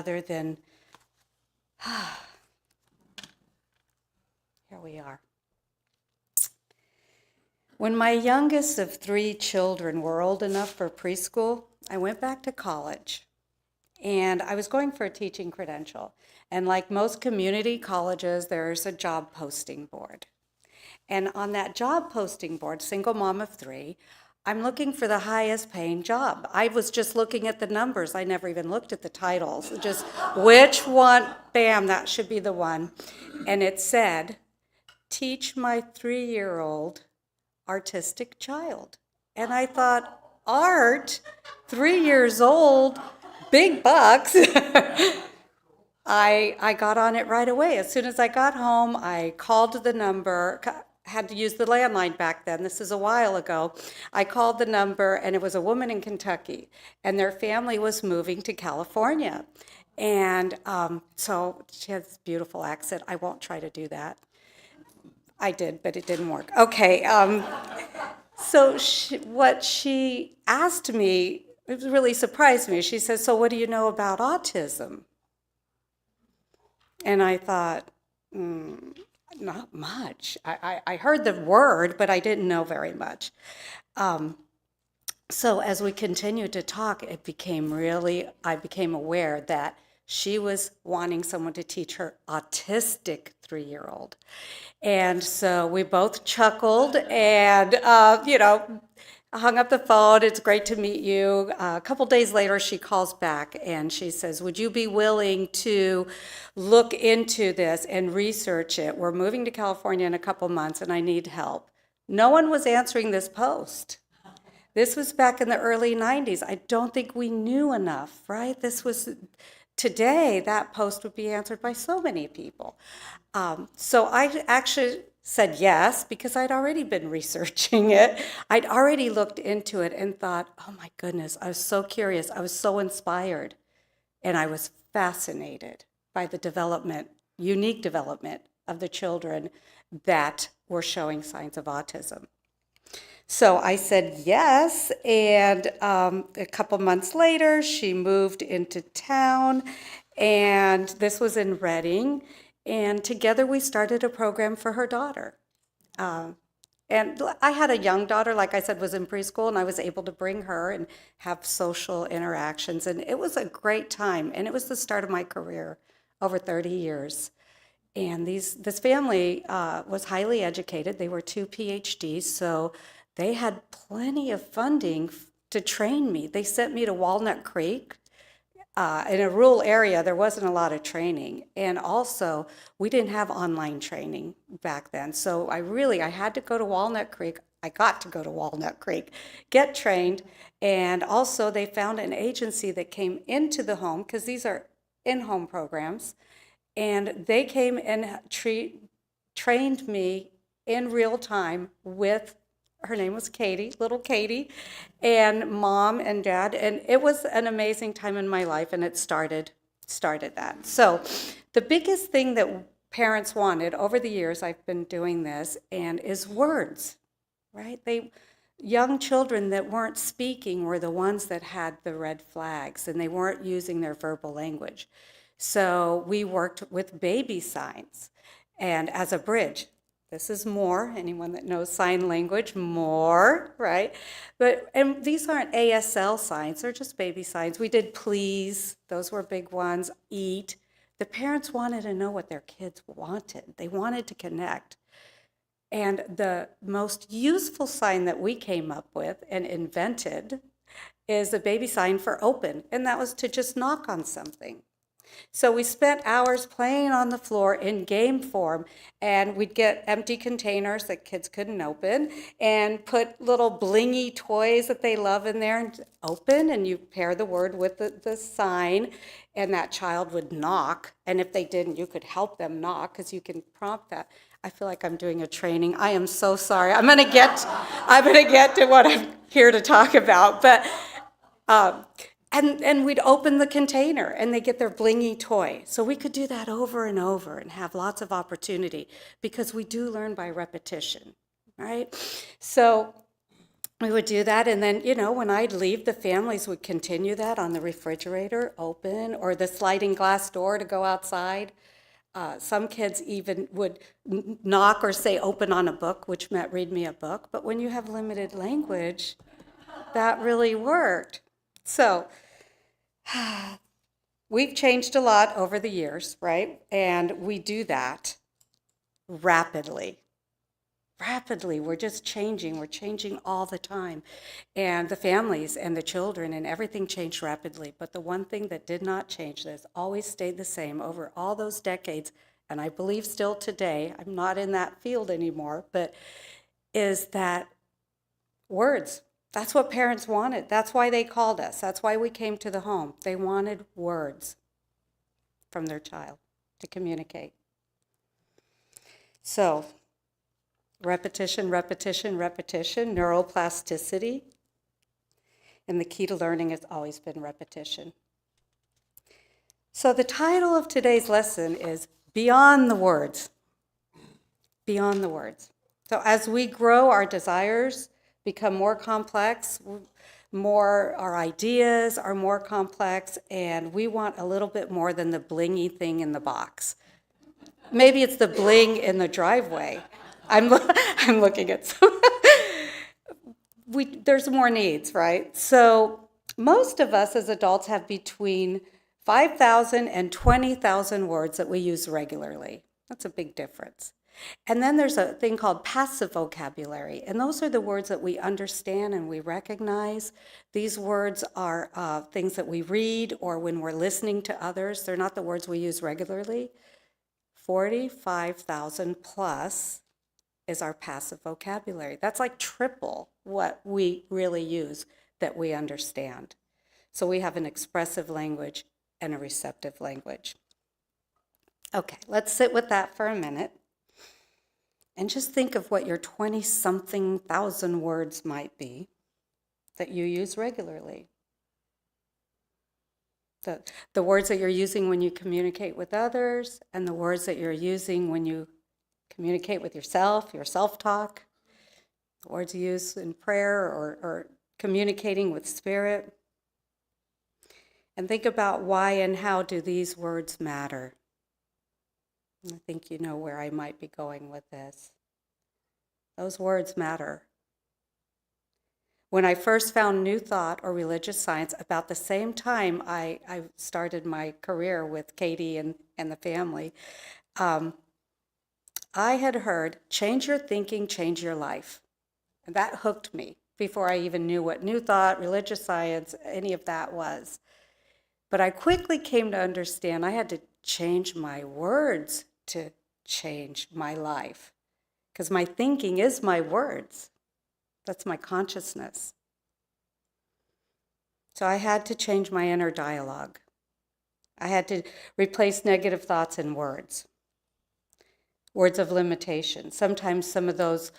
other than, here we are. When my youngest of 3 children were old enough for preschool, I went back to college. And I was going for a teaching credential. And like most community colleges, there's a job posting board. And on that job posting board, single mom of 3, I'm looking for the highest paying job. I was just looking at the numbers. I never even looked at the titles. Just which one, bam, that should be the one. And it said, teach my 3-year-old artistic child. And I thought, art, 3 years old, big bucks. I got on it right away. As soon as I got home, I called the number, had to use the landline back then. This is a while ago. I called the number, and it was a woman in Kentucky, and their family was moving to California. And so she has this beautiful accent. I won't try to do that. I did, but it didn't work. Okay. So what she asked me, it really surprised me. She said, so what do you know about autism? And I thought, not much. I heard the word, but I didn't know very much. So as we continued to talk, I became aware that she was wanting someone to teach her autistic 3-year-old. And so we both chuckled and, hung up the phone. It's great to meet you. A couple days later, she calls back and she says, would you be willing to look into this and research it? We're moving to California in a couple months and I need help. No one was answering this post. This was back in the early 90s. I don't think we knew enough, right? Today, that post would be answered by so many people. So I actually said yes, because I'd already been researching it. I'd already looked into it and thought, oh my goodness, I was so curious. I was so inspired. And I was fascinated by the unique development of the children that were showing signs of autism. So I said yes, and a couple months later, she moved into town, and this was in Reading, and together we started a program for her daughter. And I had a young daughter, like I said, was in preschool, and I was able to bring her and have social interactions, and it was a great time, and it was the start of my career, over 30 years. And this family was highly educated. They were 2 PhDs, so they had plenty of funding to train me. They sent me to Walnut Creek. In a rural area, there wasn't a lot of training. And also, we didn't have online training back then. So I had to go to Walnut Creek. I got to go to Walnut Creek, get trained. And also, they found an agency that came into the home, because these are in-home programs. And they came and trained me in real time with, her name was Katie, little Katie, and mom and dad. And it was an amazing time in my life, and it started that. So the biggest thing that parents wanted over the years, I've been doing this, and is words, right? Young children that weren't speaking were the ones that had the red flags, and they weren't using their verbal language. So we worked with baby signs, and as a bridge. This is more, anyone that knows sign language, more, right? And these aren't ASL signs, they're just baby signs. We did please, those were big ones, eat. The parents wanted to know what their kids wanted. They wanted to connect. And the most useful sign that we came up with and invented is a baby sign for open, and that was to just knock on something. So we spent hours playing on the floor in game form, and we'd get empty containers that kids couldn't open and put little blingy toys that they love in there and open, and you pair the word with the sign, and that child would knock. And if they didn't, you could help them knock, because you can prompt that. I feel like I'm doing a training. I am so sorry. I'm gonna get to what I'm here to talk about, but and we'd open the container and they get their blingy toy. So we could do that over and over and have lots of opportunity, because we do learn by repetition, right? So we would do that, and then, when I'd leave, the families would continue that on the refrigerator open or the sliding glass door to go outside. Some kids even would knock or say open on a book, which meant read me a book. But when you have limited language, that really worked. So we've changed a lot over the years, right? And we do that rapidly. Rapidly, we're just changing. We're changing all the time. And the families and the children and everything changed rapidly. But the one thing that did not change, that has always stayed the same over all those decades, and I believe still today, I'm not in that field anymore, but is that words. That's what parents wanted. That's why they called us. That's why we came to the home. They wanted words from their child to communicate. So, repetition, repetition, repetition, neuroplasticity. And the key to learning has always been repetition. So the title of today's lesson is Beyond the Words. Beyond the words. So as we grow, our desires become more complex, our ideas are more complex, and we want a little bit more than the blingy thing in the box. Maybe it's the bling in the driveway. I'm looking at some. There's more needs, right? So most of us as adults have between 5,000 and 20,000 words that we use regularly. That's a big difference. And then there's a thing called passive vocabulary, and those are the words that we understand and we recognize. These words are things that we read or when we're listening to others. They're not the words we use regularly. 45,000 plus is our passive vocabulary. That's like triple what we really use that we understand. So we have an expressive language and a receptive language. Okay, let's sit with that for a minute and just think of what your 20-something thousand words might be that you use regularly. The words that you're using when you communicate with others and the words that you're using when you communicate with yourself, your self-talk, the words you use in prayer or communicating with spirit. And think about why and how do these words matter. I think you know where I might be going with this. Those words matter. When I first found New Thought or religious science, about the same time I started my career with Katie and the family, I had heard, change your thinking, change your life. And that hooked me before I even knew what New Thought, religious science, any of that was. But I quickly came to understand I had to change my words to change my life. Because my thinking is my words. That's my consciousness. So I had to change my inner dialogue. I had to replace negative thoughts in words. Words of limitation. Sometimes some of those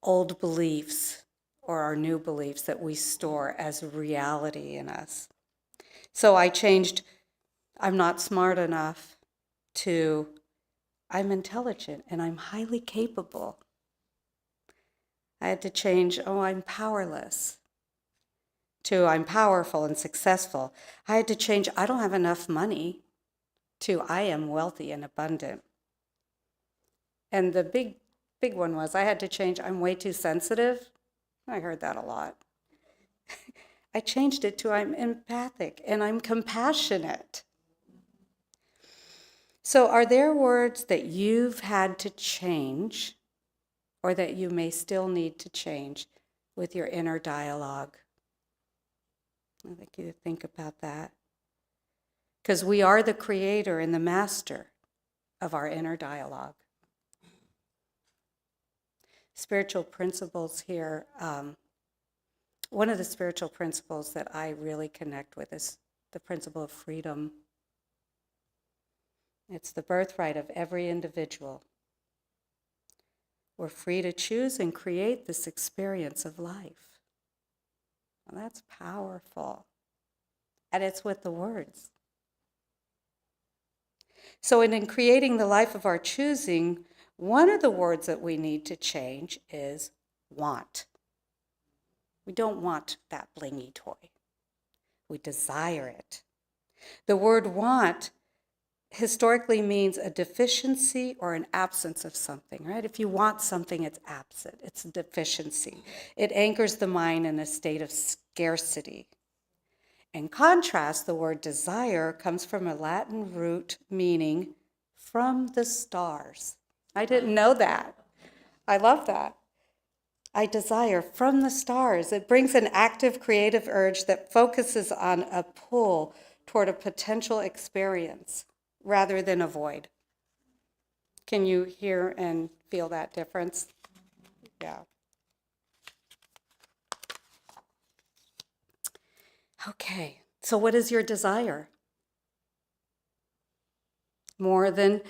old beliefs or our new beliefs that we store as reality in us. So I changed, I'm not smart enough, to I'm intelligent and I'm highly capable. I had to change, I'm powerless, to I'm powerful and successful. I had to change, I don't have enough money, to I am wealthy and abundant. And the big one was I had to change, I'm way too sensitive. I heard that a lot. I changed it to I'm empathic and I'm compassionate. So are there words that you've had to change or that you may still need to change with your inner dialogue? I'd like you to think about that. Because we are the creator and the master of our inner dialogue. Spiritual principles here. One of the spiritual principles that I really connect with is the principle of freedom. It's the birthright of every individual. We're free to choose and create this experience of life. Well, that's powerful. And it's with the words. So in creating the life of our choosing, one of the words that we need to change is want. We don't want that blingy toy. We desire it. The word want historically means a deficiency or an absence of something, right? If you want something, it's absent, it's a deficiency. It anchors the mind in a state of scarcity. In contrast, the word desire comes from a Latin root meaning from the stars. I didn't know that. I love that. I desire from the stars. It brings an active creative urge that focuses on a pull toward a potential experience rather than a void. Can you hear and feel that difference? Yeah. Okay, so what is your desire? More than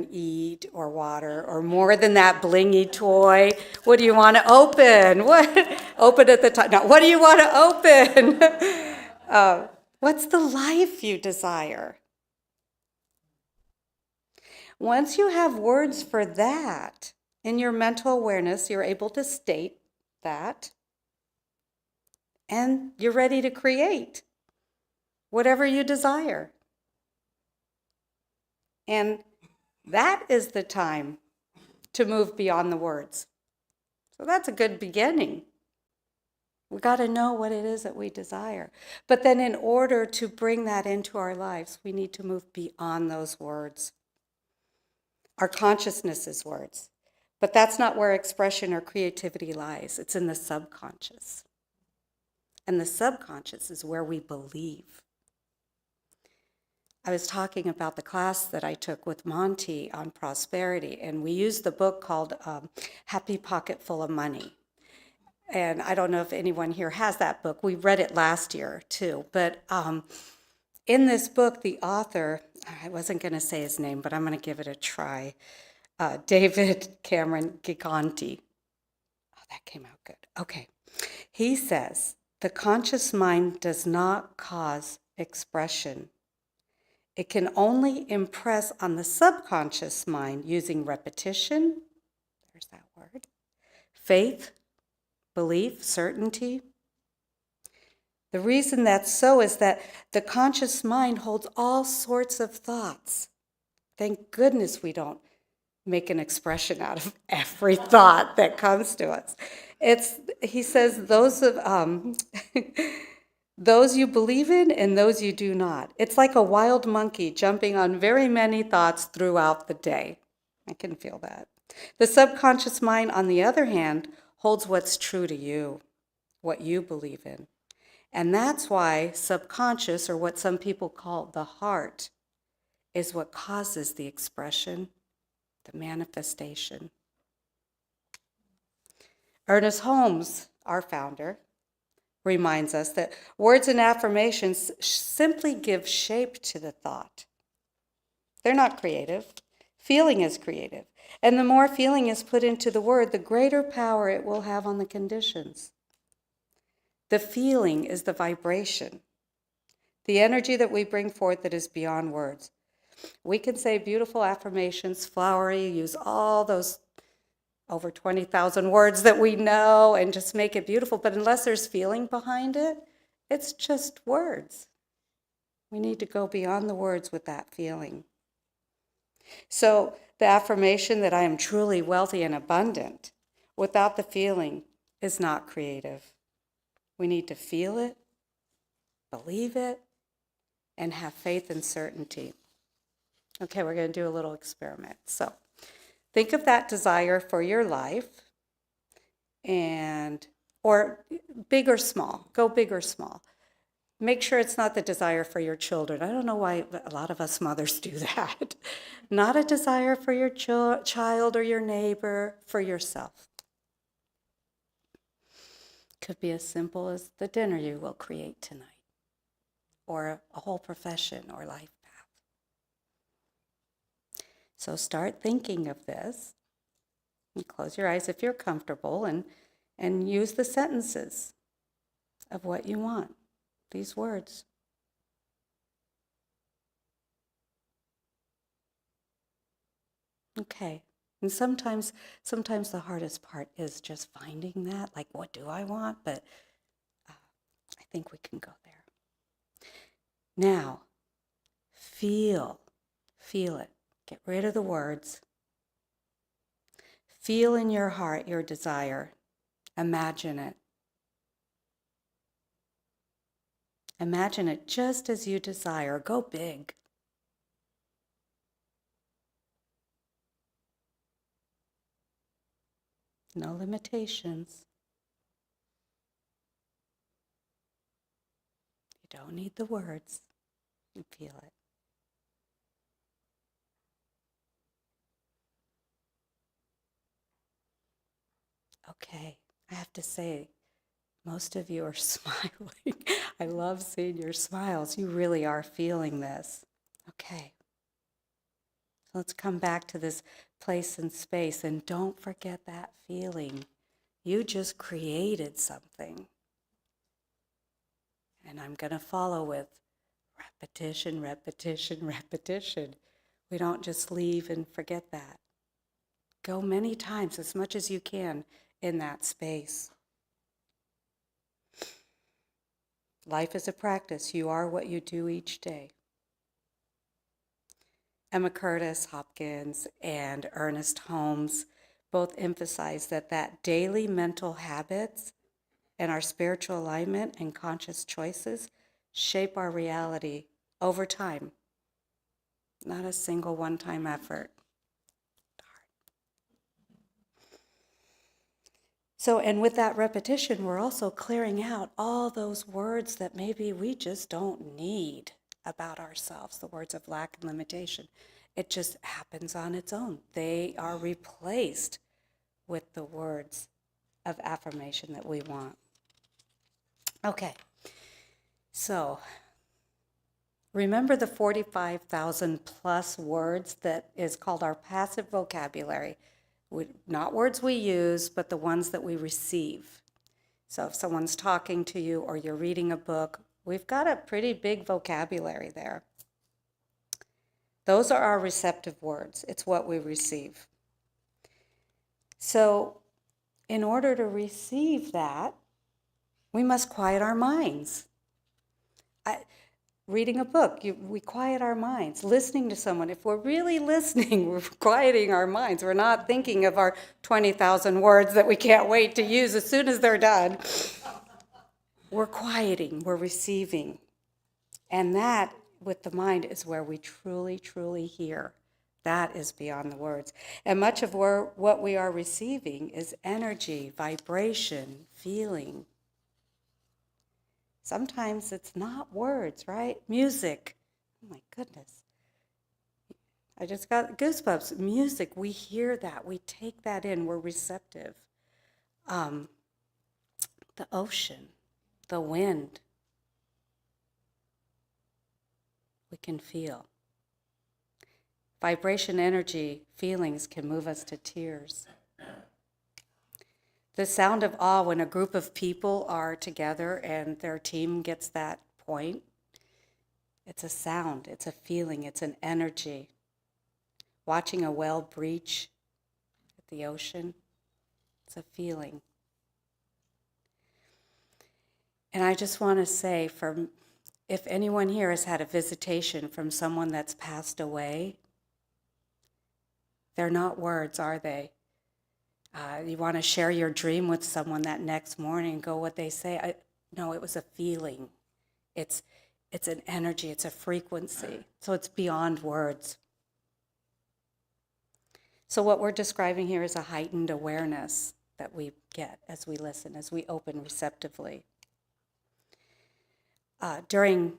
eat or water, or more than that blingy toy. What do you want to open? What? Open at the top. Now, what do you want to open? What's the life you desire? Once you have words for that in your mental awareness, you're able to state that, and you're ready to create whatever you desire. And that is the time to move beyond the words. So that's a good beginning. We got to know what it is that we desire. But then in order to bring that into our lives, we need to move beyond those words. Our consciousness is words. But that's not where expression or creativity lies. It's in the subconscious. And the subconscious is where we believe. I was talking about the class that I took with Monty on prosperity, and we used the book called Happy Pocket Full of Money. And I don't know if anyone here has that book. We read it last year too. But in this book, the author, I wasn't going to say his name, but I'm going to give it a try, David Cameron Giganti. Oh, that came out good. Okay. He says, the conscious mind does not cause expression. It can only impress on the subconscious mind using repetition, there's that word, faith, belief, certainty. The reason that's so is that the conscious mind holds all sorts of thoughts. Thank goodness we don't make an expression out of every thought that comes to us. He says, those you believe in and those you do not. It's like a wild monkey jumping on very many thoughts throughout the day. I can feel that. The subconscious mind, on the other hand, holds what's true to you, what you believe in. And that's why subconscious, or what some people call the heart, is what causes the expression, the manifestation. Ernest Holmes, our founder, reminds us that words and affirmations simply give shape to the thought. They're not creative. Feeling is creative. And the more feeling is put into the word, the greater power it will have on the conditions. The feeling is the vibration, the energy that we bring forth that is beyond words. We can say beautiful affirmations, flowery, use all those over 20,000 words that we know and just make it beautiful. But unless there's feeling behind it, it's just words. We need to go beyond the words with that feeling. So the affirmation that I am truly wealthy and abundant without the feeling is not creative. We need to feel it, believe it, and have faith and certainty. Okay, we're going to do a little experiment. So think of that desire for your life, or big or small. Go big or small. Make sure it's not the desire for your children. I don't know why a lot of us mothers do that. Not a desire for your child or your neighbor, for yourself. Could be as simple as the dinner you will create tonight, or a whole profession or life path. So start thinking of this, and close your eyes if you're comfortable, and use the sentences of what you want, these words. Okay, And sometimes the hardest part is just finding that, like, what do I want? But I think we can go there. Now, feel it. Get rid of the words. Feel in your heart your desire. Imagine it. Imagine it just as you desire. Go big. No limitations. You don't need the words. You feel it. Okay, I have to say, most of you are smiling. I love seeing your smiles. You really are feeling this. Okay. So let's come back to this place and space, and don't forget that feeling. You just created something. And I'm going to follow with repetition, repetition, repetition. We don't just leave and forget that. Go many times, as much as you can, in that space. Life is a practice. You are what you do each day. Emma Curtis Hopkins and Ernest Holmes both emphasize that daily mental habits and our spiritual alignment and conscious choices shape our reality over time. Not a single one-time effort. So, and with that repetition, we're also clearing out all those words that maybe we just don't need about ourselves, the words of lack and limitation. It just happens on its own. They are replaced with the words of affirmation that we want. Okay, so remember the 45,000 plus words that is called our passive vocabulary. Not words we use, but the ones that we receive. So if someone's talking to you or you're reading a book, we've got a pretty big vocabulary there. Those are our receptive words. It's what we receive. So in order to receive that, we must quiet our minds. Reading a book, we quiet our minds. Listening to someone, if we're really listening, we're quieting our minds. We're not thinking of our 20,000 words that we can't wait to use as soon as they're done. We're quieting, we're receiving. And that, with the mind, is where we truly, truly hear. That is beyond the words. And much of what we are receiving is energy, vibration, feeling. Sometimes it's not words, right? Music. Oh my goodness. I just got goosebumps. Music, we hear that. We take that in. We're receptive. The ocean, the wind, we can feel. Vibration, energy, feelings can move us to tears. The sound of awe when a group of people are together and their team gets that point, it's a sound, it's a feeling, it's an energy. Watching a whale breach at the ocean, it's a feeling. And I just want to say, if anyone here has had a visitation from someone that's passed away, they're not words, are they? You want to share your dream with someone that next morning, go what they say. No, it was a feeling. It's an energy, it's a frequency. So it's beyond words. So what we're describing here is a heightened awareness that we get as we listen, as we open receptively. During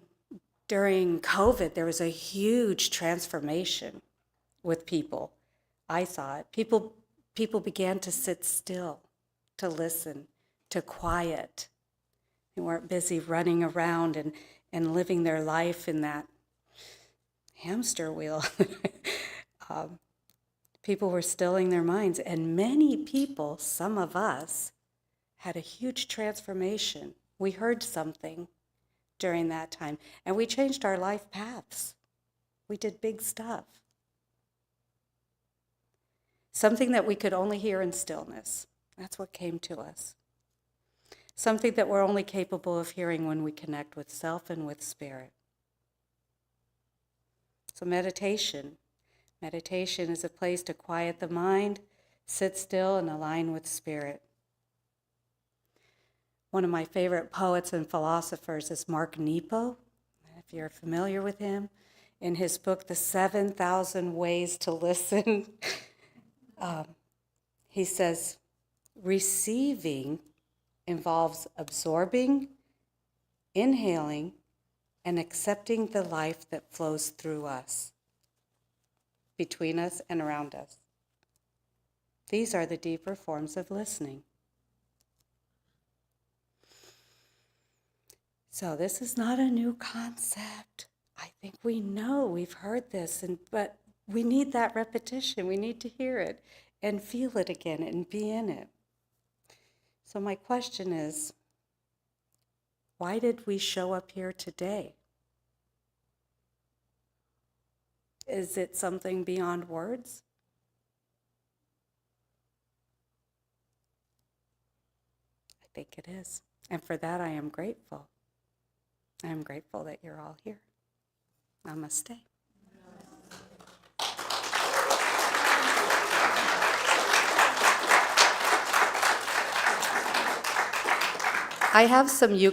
COVID, there was a huge transformation with people. I saw it. People began to sit still, to listen, to quiet. They weren't busy running around and living their life in that hamster wheel. People were stilling their minds, and many people, some of us, had a huge transformation. We heard something during that time, and we changed our life paths. We did big stuff. something that we could only hear in stillness. That's what came to us. Something that we're only capable of hearing when we connect with self and with spirit. So meditation. Meditation is a place to quiet the mind, sit still, and align with spirit. One of my favorite poets and philosophers is Mark Nepo, if you're familiar with him. In his book, The 7,000 Ways to Listen, he says, receiving involves absorbing, inhaling, and accepting the life that flows through us, between us and around us. These are the deeper forms of listening. So this is not a new concept. I think we know, we've heard this, but we need that repetition. We need to hear it and feel it again and be in it. So my question is, why did we show up here today? Is it something beyond words? I think it is. And for that, I am grateful. I am grateful that you're all here. Namaste. I have some